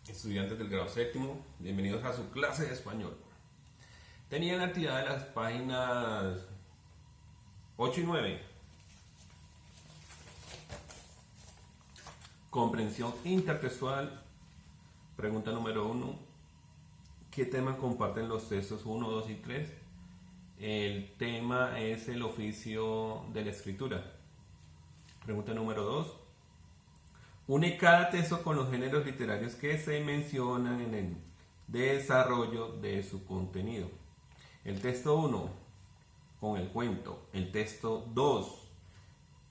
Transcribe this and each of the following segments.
Estudiantes del grado séptimo, bienvenidos a su clase de español. Tenían actividad de las páginas 8 y 9. Comprensión intertextual. Pregunta número 1. ¿Qué tema comparten los textos 1, 2 y 3? El tema es el oficio de la escritura. Pregunta número 2. Une cada texto con los géneros literarios que se mencionan en el desarrollo de su contenido. El texto 1 con el cuento. El texto 2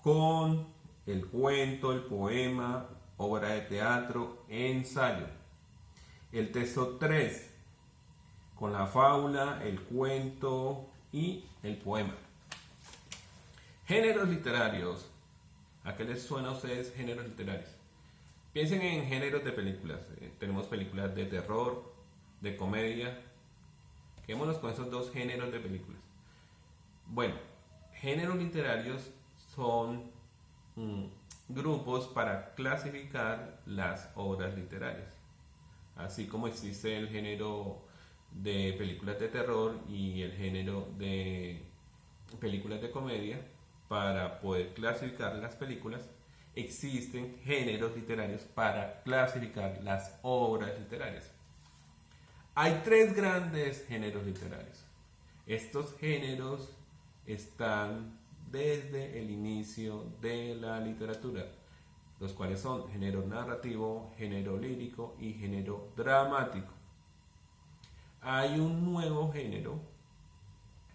con el cuento, el poema, obra de teatro, ensayo. El texto 3 con la fábula, el cuento y el poema. Géneros literarios. ¿A qué les suena a ustedes géneros literarios? Piensen en géneros de películas. Tenemos películas de terror, de comedia. Quedémonos con esos dos géneros de películas. Bueno, géneros literarios son grupos para clasificar las obras literarias. Así como existe el género de películas de terror y el género de películas de comedia, para poder clasificar las películas, existen géneros literarios para clasificar las obras literarias. Hay tres grandes géneros literarios. Estos géneros están desde el inicio de la literatura, los cuales son género narrativo, género lírico y género dramático. Hay un nuevo género,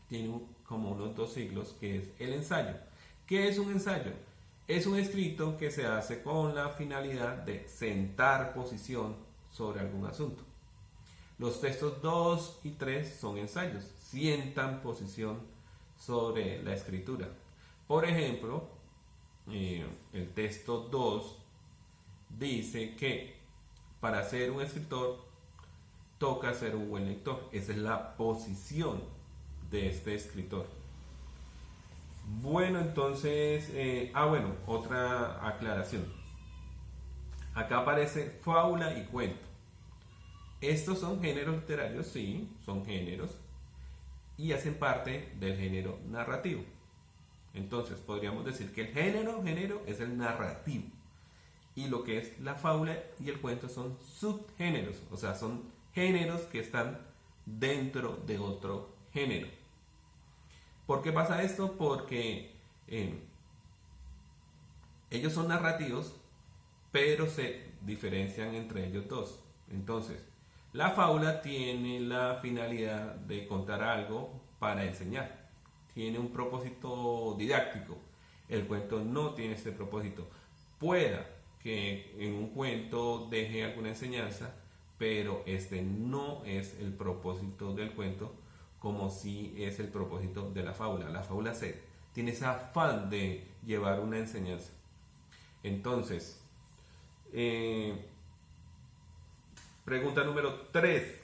tiene como unos 2 siglos, que es el ensayo. ¿Qué es un ensayo? Es un escrito que se hace con la finalidad de sentar posición sobre algún asunto. Los textos 2 y 3 son ensayos, sientan posición sobre la escritura. Por ejemplo, el texto 2 dice que para ser un escritor toca ser un buen lector. Esa es la posición de este escritor. Bueno, entonces, otra aclaración. Acá aparece fábula y cuento. Estos son géneros literarios, sí, son géneros, y hacen parte del género narrativo. Entonces, podríamos decir que el género es el narrativo. Y lo que es la fábula y el cuento son subgéneros, o sea, son géneros que están dentro de otro género. ¿Por qué pasa esto? Porque ellos son narrativos, pero se diferencian entre ellos dos. Entonces, la fábula tiene la finalidad de contar algo para enseñar. Tiene un propósito didáctico. El cuento no tiene ese propósito. Pueda que en un cuento deje alguna enseñanza, pero este no es el propósito del cuento, como si es el propósito de la fábula. La fábula tiene ese afán de llevar una enseñanza. Entonces, pregunta número 3.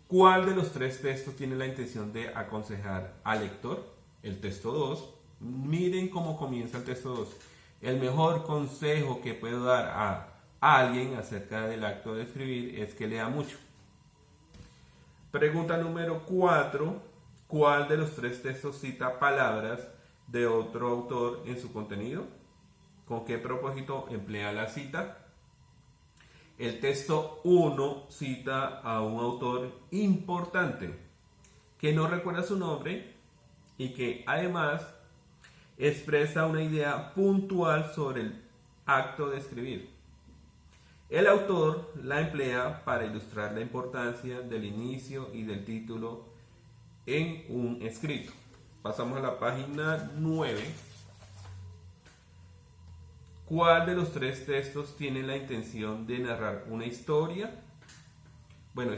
¿Cuál de los 3 textos tiene la intención de aconsejar al lector? El texto 2. Miren cómo comienza el texto 2. El mejor consejo que puedo dar a alguien acerca del acto de escribir es que lea mucho. Pregunta número 4. ¿Cuál de los 3 textos cita palabras de otro autor en su contenido? ¿Con qué propósito emplea la cita? El texto 1 cita a un autor importante que no recuerda su nombre y que además expresa una idea puntual sobre el acto de escribir. El autor la emplea para ilustrar la importancia del inicio y del título en un escrito. Pasamos a la página 9. ¿Cuál de los 3 textos tiene la intención de narrar una historia? Bueno,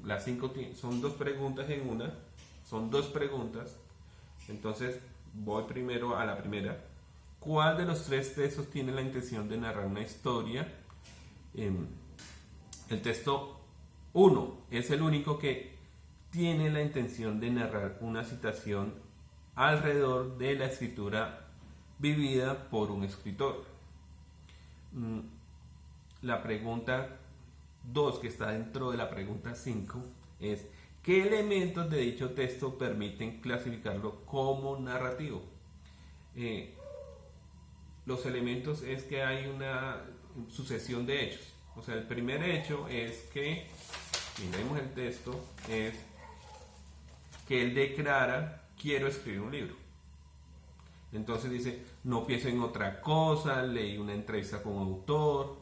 las 5 son 2 preguntas en una. Son 2 preguntas. Entonces, voy primero a la primera. ¿Cuál de los 3 textos tiene la intención de narrar una historia? El texto 1 es el único que tiene la intención de narrar una situación alrededor de la escritura vivida por un escritor. La pregunta 2 que está dentro de la pregunta 5 es: ¿qué elementos de dicho texto permiten clasificarlo como narrativo? Los elementos es que hay una sucesión de hechos. O sea, el primer hecho es que, miremos el texto, es que él declara: quiero escribir un libro. Entonces dice: no pienso en otra cosa, leí una entrevista con un autor.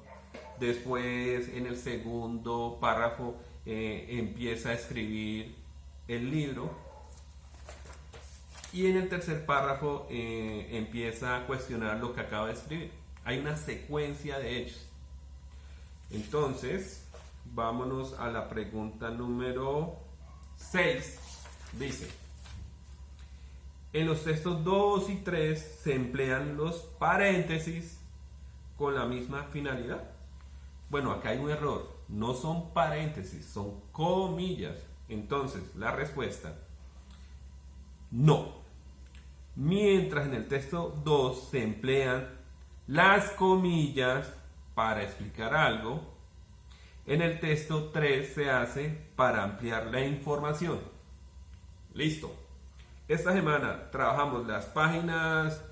Después, en el segundo párrafo, empieza a escribir el libro. Y en el tercer párrafo empieza a cuestionar lo que acaba de escribir. Hay una secuencia de hechos. Entonces, vámonos a la pregunta número 6. Dice: en los textos 2 y 3 se emplean los paréntesis con la misma finalidad. Bueno, acá hay un error. No son paréntesis, son comillas. Entonces, la respuesta: no. Mientras en el texto 2 se emplean las comillas para explicar algo, en el texto 3 se hace para ampliar la información. Listo. Esta semana trabajamos las páginas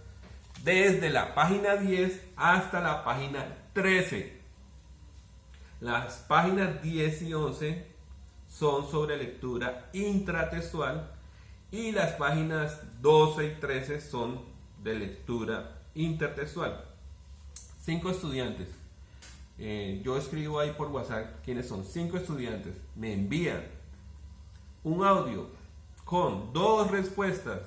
desde la página 10 hasta la página 13. Las páginas 10 y 11 son sobre lectura intratextual y las páginas 12 y 13 son de lectura intertextual. 5 estudiantes. Yo escribo ahí por WhatsApp quiénes son. 5 estudiantes me envían un audio con 2 respuestas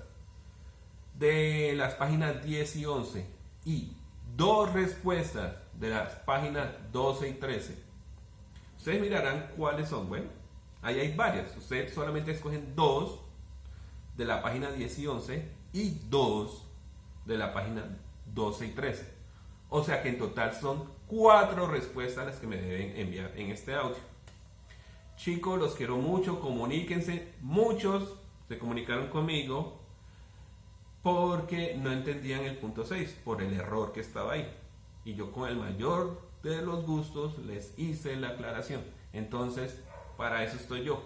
de las páginas 10 y 11 y 2 respuestas de las páginas 12 y 13. Ustedes mirarán cuáles son. Bueno, ahí hay varias. Ustedes solamente escogen 2 de la página 10 y 11 y 2 de la página 12 y 13. O sea que en total son 4 respuestas las que me deben enviar en este audio. Chicos, los quiero mucho, comuníquense. Muchos se comunicaron conmigo porque no entendían el punto 6 por el error que estaba ahí. Y yo con el mayor de los gustos les hice la aclaración. Entonces, para eso estoy yo,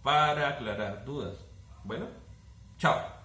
para aclarar dudas. Bueno, chao.